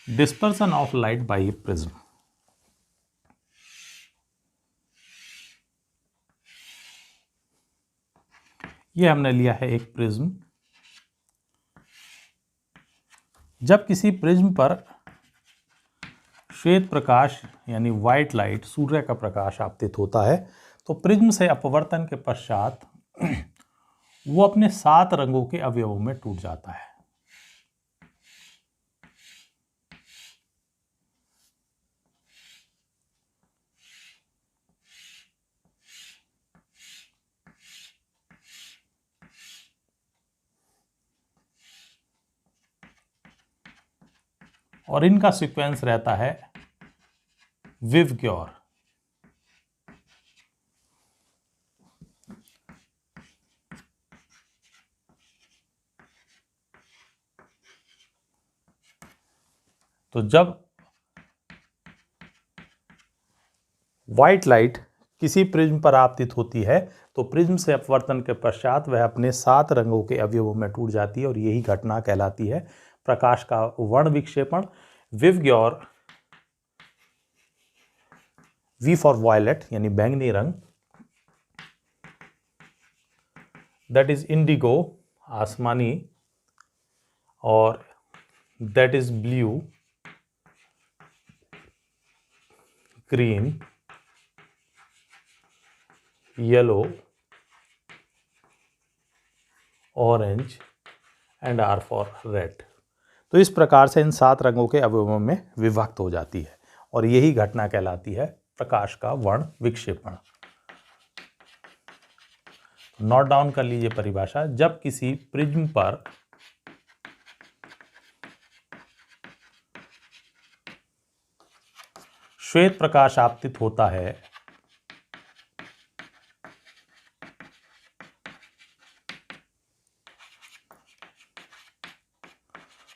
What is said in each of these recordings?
Dispersion of light by A prism. ये हमने लिया है एक प्रिज्म। जब किसी प्रिज्म पर श्वेत प्रकाश यानी व्हाइट लाइट, सूर्य का प्रकाश आपतित होता है तो प्रिज्म से अपवर्तन के पश्चात वो अपने 7 रंगों के अवयवों में टूट जाता है। और इनका सीक्वेंस रहता है विवग्योर। तो जब व्हाइट लाइट किसी प्रिज्म पर आपतित होती है तो प्रिज्म से अपवर्तन के पश्चात वह अपने 7 रंगों के अवयवों में टूट जाती है और यही घटना कहलाती है प्रकाश का वर्ण विक्षेपण। विवग्योर, वी फॉर वायलेट यानी बैंगनी रंग, दैट इज इंडिगो आसमानी, और that is blue, green, yellow, orange and R for red. तो इस प्रकार से इन 7 रंगों के अवयवों में विभक्त हो जाती है और यही घटना कहलाती है प्रकाश का वर्ण विक्षेपण। नोट डाउन कर लीजिए परिभाषा। जब किसी प्रिज्म पर श्वेत प्रकाश आपतित होता है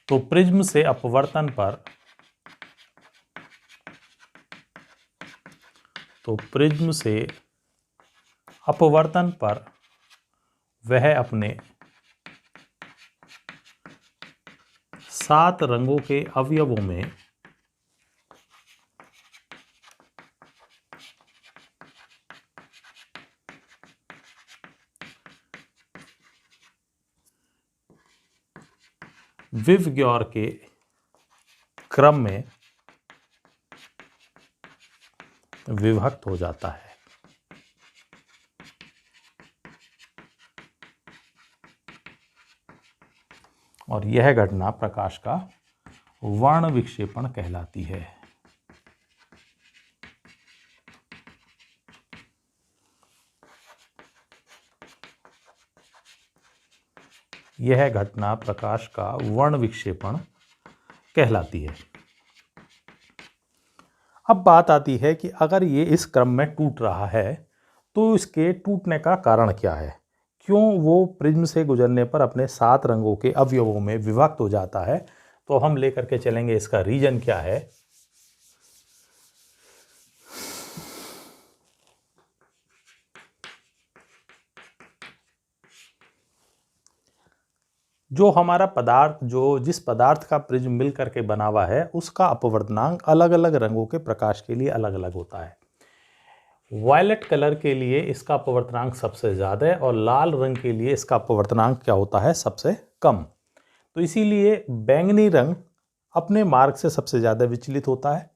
तो प्रिज्म से अपवर्तन पर वह अपने 7 रंगों के अवयवों में विवग्योर के क्रम में विभक्त हो जाता है। और यह घटना प्रकाश का वर्ण विक्षेपण कहलाती है। यह घटना प्रकाश का वर्ण विक्षेपण कहलाती है। अब बात आती है कि अगर ये इस क्रम में टूट रहा है तो इसके टूटने का कारण क्या है, क्यों वो प्रिज्म से गुजरने पर अपने 7 रंगों के अवयवों में विभक्त हो जाता है। तो हम लेकर के चलेंगे इसका रीजन क्या है। जो हमारा पदार्थ, जिस पदार्थ का प्रिज्म मिल करके बना हुआ है उसका अपवर्तनांक अलग अलग रंगों के प्रकाश के लिए अलग अलग होता है। वायलेट कलर के लिए इसका अपवर्तनांक सबसे ज़्यादा है और लाल रंग के लिए इसका अपवर्तनांक क्या होता है, सबसे कम। तो इसीलिए बैंगनी रंग अपने मार्ग से सबसे ज़्यादा विचलित होता है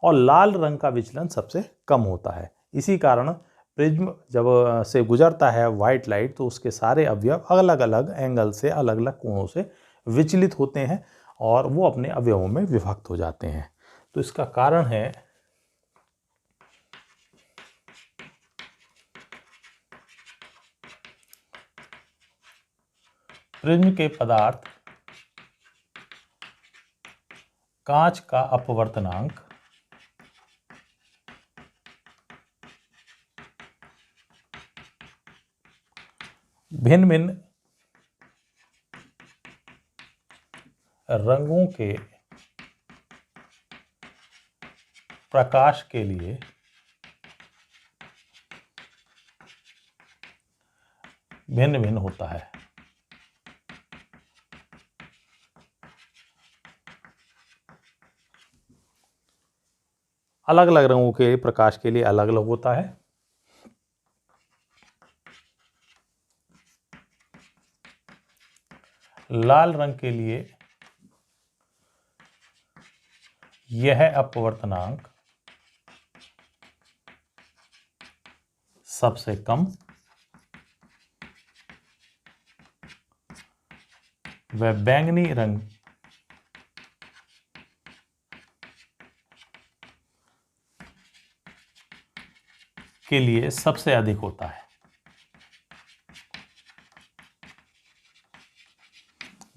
और लाल रंग का विचलन सबसे कम होता है। इसी कारण प्रिज्म जब से गुजरता है व्हाइट लाइट तो उसके सारे अवयव अलग अलग एंगल से, अलग अलग कोणों से विचलित होते हैं और वो अपने अवयवों में विभक्त हो जाते हैं। तो इसका कारण है प्रिज्म के पदार्थ कांच का अपवर्तनांक भिन्न भिन्न रंगों के प्रकाश के लिए भिन्न भिन्न होता है। अलग अलग रंगों के प्रकाश के लिए अलग अलग होता है। लाल रंग के लिए यह अपवर्तनांक सबसे कम व बैंगनी रंग के लिए सबसे अधिक होता है।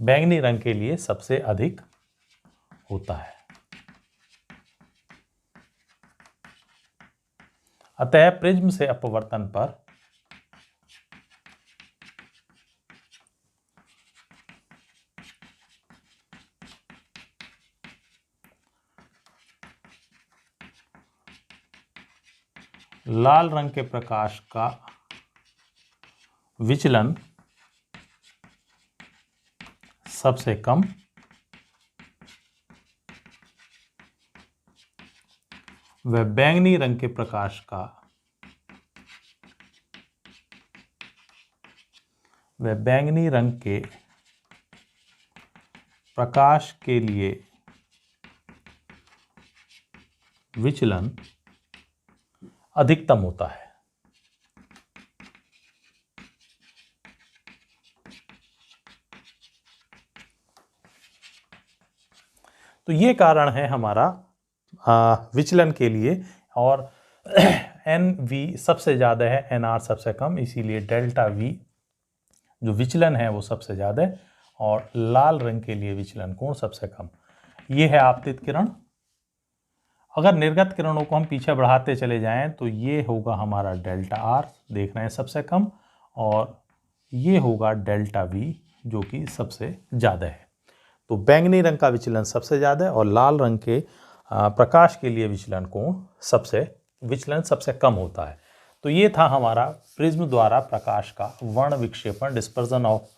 बैंगनी रंग के लिए सबसे अधिक होता है। अतः प्रिज्म से अपवर्तन पर लाल रंग के प्रकाश का विचलन सबसे कम व बैंगनी रंग के प्रकाश का बैंगनी रंग के प्रकाश के लिए विचलन अधिकतम होता है। तो ये कारण है हमारा विचलन के लिए। और एन वी सबसे ज़्यादा है, एन आर सबसे कम, इसीलिए डेल्टा वी जो विचलन है वो सबसे ज़्यादा है। और लाल रंग के लिए विचलन कोण सबसे कम। ये है आपतित किरण। अगर निर्गत किरणों को हम पीछे बढ़ाते चले जाएं तो ये होगा हमारा डेल्टा आर, देख रहे हैं सबसे कम, और ये होगा डेल्टा वी जो कि सबसे ज़्यादा है। तो बैंगनी रंग का विचलन सबसे ज़्यादा है और लाल रंग के प्रकाश के लिए विचलन सबसे कम होता है। तो ये था हमारा प्रिज्म द्वारा प्रकाश का वर्ण विक्षेपण, डिस्पर्जन ऑफ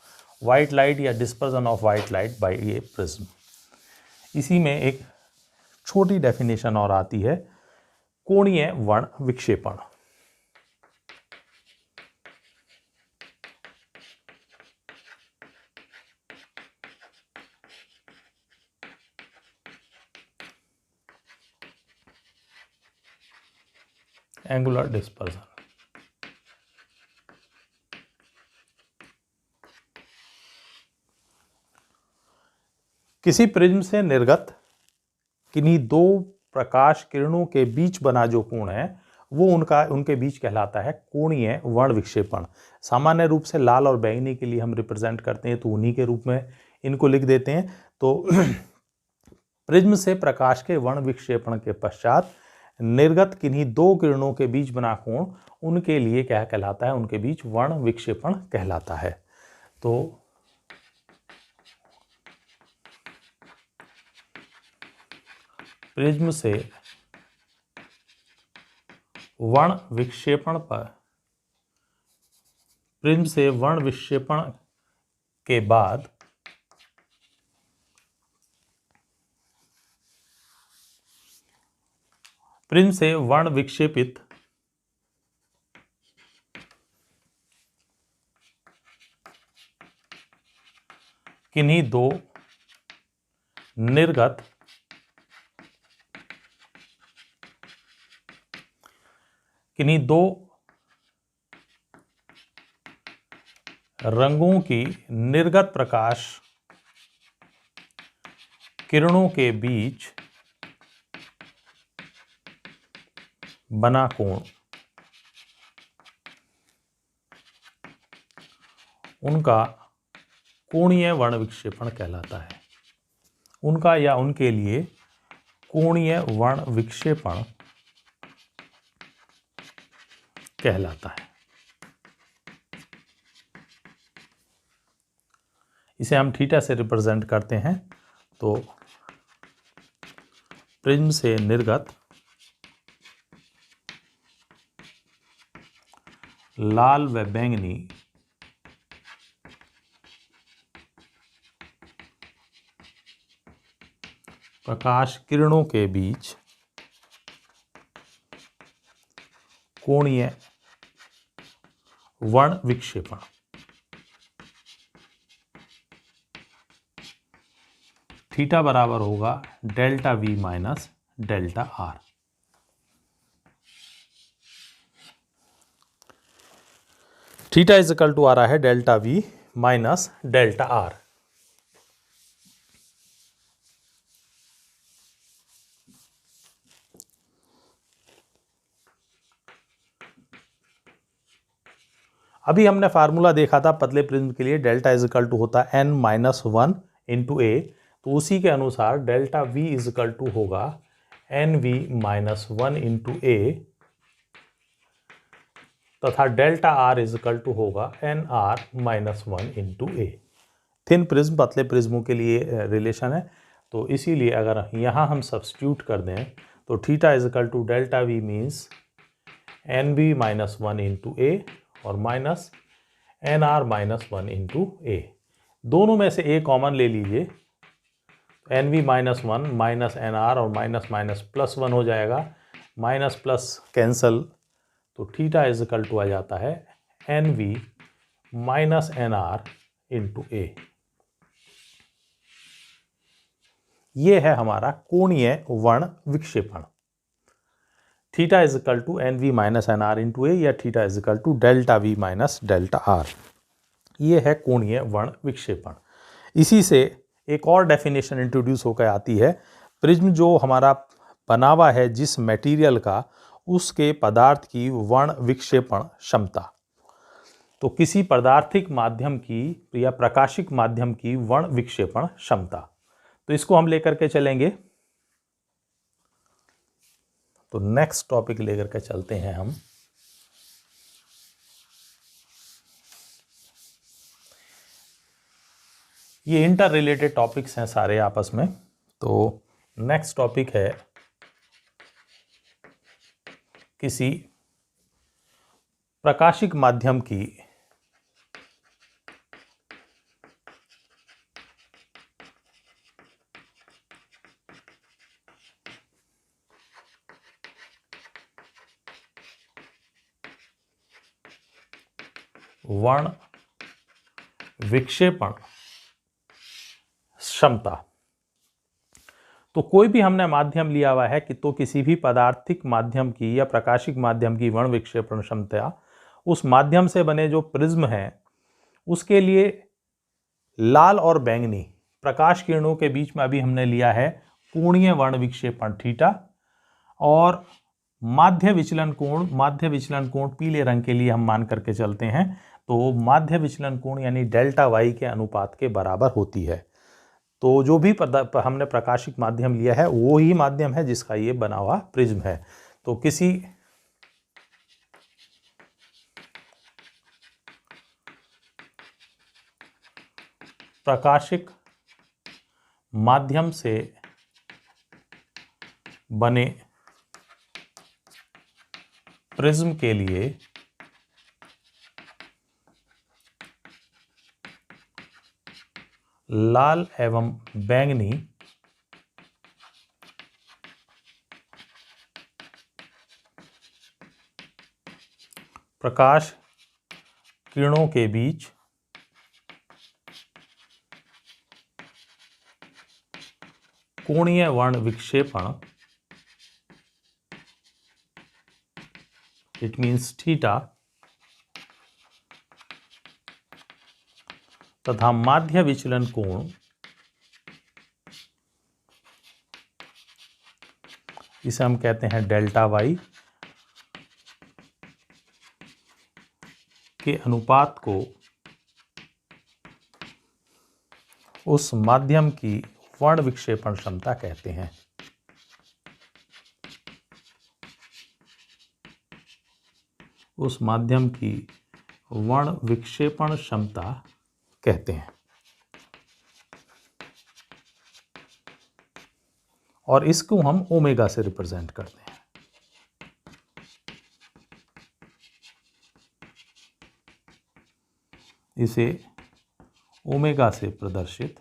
वाइट लाइट या dispersion of white light by A prism. इसी में एक छोटी डेफिनेशन और आती है, कोणीय वर्ण विक्षेपण। Angular dispersion. किसी प्रिज्म से निर्गत किन्हीं दो प्रकाश किरणों के बीच बना जो कोण है वो उनके बीच कहलाता है कोणीय वर्ण विक्षेपण। सामान्य रूप से लाल और बैंगनी के लिए हम रिप्रेजेंट करते हैं तो उन्हीं के रूप में इनको लिख देते हैं। तो प्रिज्म से प्रकाश के वर्ण विक्षेपण के पश्चात निर्गत किन्हीं दो किरणों के बीच बना कोण उनके लिए क्या कहलाता है, उनके बीच वर्ण विक्षेपण कहलाता है। तो प्रिज्म से वर्ण विक्षेपण पर प्रिज्म से वर्ण विक्षेपण के बाद प्रिज्म से वर्ण विक्षेपित किन्हीं दो निर्गत किन्हीं दो रंगों की निर्गत प्रकाश किरणों के बीच बना कोण उनका कोणीय वर्ण विक्षेपण कहलाता है। उनका या उनके लिए कोणीय वर्ण विक्षेपण कहलाता है। इसे हम थीटा से रिप्रेजेंट करते हैं। तो प्रिज्म से निर्गत लाल व बैंगनी प्रकाश किरणों के बीच कोणीय वर्ण विक्षेपण। थीटा बराबर होगा delta we minus delta r. Theta is equal to आ रहा है delta we minus delta r. अभी हमने फार्मूला देखा था पतले प्रिज्म के लिए, डेल्टा इज इक्वल टू होता है n minus one into A. तो उसी के अनुसार delta v is equal to होगा n we minus one into A तथा delta r is equal to होगा n r minus one into A. Thin prism पतले प्रिज्मों के लिए रिलेशन है, तो इसीलिए अगर यहाँ हम सब्स्टिट्यूट कर दें तो theta is equal to delta v means n b minus one into A और minus N r minus one into A. दोनों में से ए कॉमन ले लीजिए, n we minus one minus N R और माइनस माइनस प्लस वन हो जाएगा, minus plus cancel, तो थीटा इज इक्वल टू आ जाता है N V minus N R into A. ये है हमारा कोणीय वर्ण विक्षेपण। Theta is equal to N we minus N R into A या theta is equal to delta we minus delta R. ये है कोणीय वर्ण विक्षेपण। इसी से एक और डेफिनेशन इंट्रोड्यूस होकर आती है, प्रिज्म जो हमारा बना हुआ है जिस मटेरियल का, उसके पदार्थ की वर्ण विक्षेपण क्षमता। तो किसी पदार्थिक माध्यम की या प्रकाशिक माध्यम की वर्ण विक्षेपण क्षमता, तो इसको हम लेकर के चलेंगे। तो नेक्स्ट टॉपिक लेकर के चलते हैं हम। ये इंटर रिलेटेड टॉपिक्स हैं सारे आपस में। तो नेक्स्ट टॉपिक है किसी प्रकाशिक माध्यम की वर्ण विक्षेपण क्षमता। तो कोई भी हमने माध्यम लिया हुआ है कि तो किसी भी पदार्थिक माध्यम की या प्रकाशिक माध्यम की वर्ण विक्षेपण क्षमता, उस माध्यम से बने जो प्रिज्म है उसके लिए लाल और बैंगनी प्रकाश किरणों के बीच में अभी हमने लिया है कोणीय वर्ण विक्षेपण थीटा, और माध्य विचलन कोण पीले रंग के लिए हम मान करके चलते हैं। तो माध्य विचलन कोण यानी डेल्टा वाई के अनुपात के बराबर होती है। तो जो भी हमने प्रकाशिक माध्यम लिया है वो ही माध्यम है जिसका ये बना हुआ प्रिज्म है। तो किसी प्रकाशिक माध्यम से बने प्रिज्म के लिए लाल एवं बैंगनी प्रकाश किरणों के बीच कोणीय वर्ण विक्षेपण, इट मीन्स थीटा, तथा माध्य विचलन कोण इसे हम कहते हैं डेल्टा वाई के अनुपात को उस माध्यम की वर्ण विक्षेपण क्षमता कहते हैं। उस माध्यम की वर्ण विक्षेपण क्षमता कहते हैं। और इसको हम ओमेगा से रिप्रेजेंट करते हैं। इसे ओमेगा से प्रदर्शित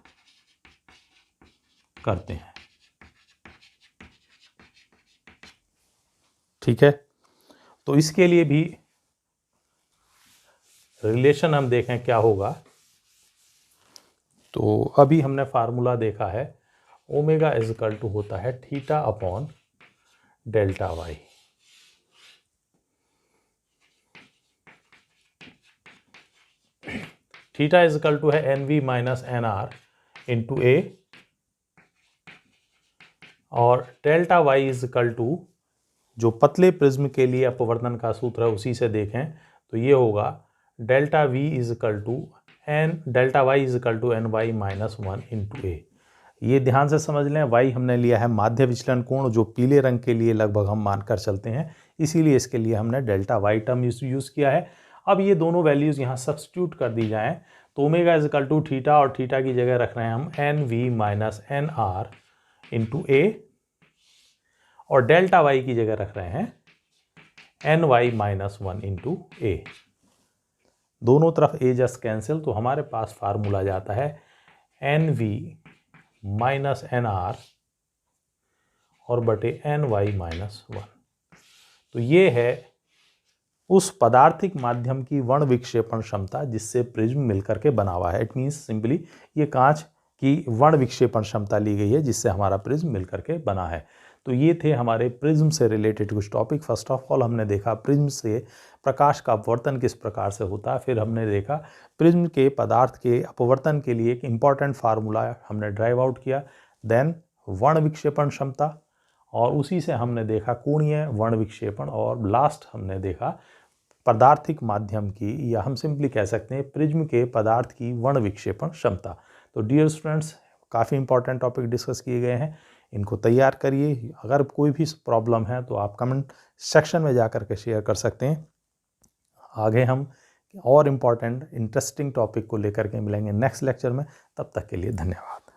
करते हैं। ठीक है। तो इसके लिए भी रिलेशन हम देखें क्या होगा। तो अभी हमने फार्मूला देखा है, ओमेगा इज इक्वल टू होता है theta upon delta Y. Theta is equal to है N V minus N R into A, और delta Y is equal to, जो पतले प्रिज्म के लिए अपवर्तन का सूत्र है उसी से देखें तो ये होगा delta V is equal to N, delta Y is equal to N Y minus 1 into A. ये ध्यान से समझ लें, वाई हमने लिया है माध्य विचलन कोण, जो पीले रंग के लिए लगभग हम मानकर चलते हैं, इसीलिए इसके लिए हमने डेल्टा वाई टर्म यूज़ किया है। अब ये दोनों वैल्यूज़ यहाँ सब्स्टिट्यूट कर दी जाएँ तो omega is equal to theta, और थीटा की जगह रख रहे हैं हम N we minus N R into A, और डेल्टा वाई की जगह रख रहे हैं N Y minus 1 into A. दोनों तरफ ए जस्ट कैंसिल, तो हमारे पास फार्मूला जाता है N V minus N R और बटे एन वाई माइनस 1। तो ये है उस पदार्थिक माध्यम की वर्ण विक्षेपण क्षमता जिससे प्रिज्म मिलकर के बना हुआ है। इट मीन्स सिंपली ये कांच की वर्ण विक्षेपण क्षमता ली गई है जिससे हमारा प्रिज्म मिलकर के बना है। तो ये थे हमारे प्रिज्म से रिलेटेड कुछ टॉपिक। फर्स्ट ऑफ ऑल हमने देखा प्रिज्म से प्रकाश का अपवर्तन किस प्रकार से होता है, फिर हमने देखा प्रिज्म के पदार्थ के अपवर्तन के लिए एक इम्पॉर्टेंट फार्मूला हमने ड्राइव आउट किया, देन वर्ण विक्षेपण क्षमता, और उसी से हमने देखा कोणीय वर्ण विक्षेपण, और लास्ट हमने देखा पदार्थिक माध्यम की, या हम सिंपली कह सकते हैं प्रिज्म के पदार्थ की वर्ण विक्षेपण क्षमता। तो डियर स्टूडेंट्स, काफ़ी इंपॉर्टेंट टॉपिक डिस्कस किए गए हैं, इनको तैयार करिए। अगर कोई भी प्रॉब्लम है तो आप कमेंट सेक्शन में जाकर के शेयर कर सकते हैं। आगे हम और इम्पॉर्टेंट इंटरेस्टिंग टॉपिक को लेकर के मिलेंगे नेक्स्ट लेक्चर में। तब तक के लिए धन्यवाद।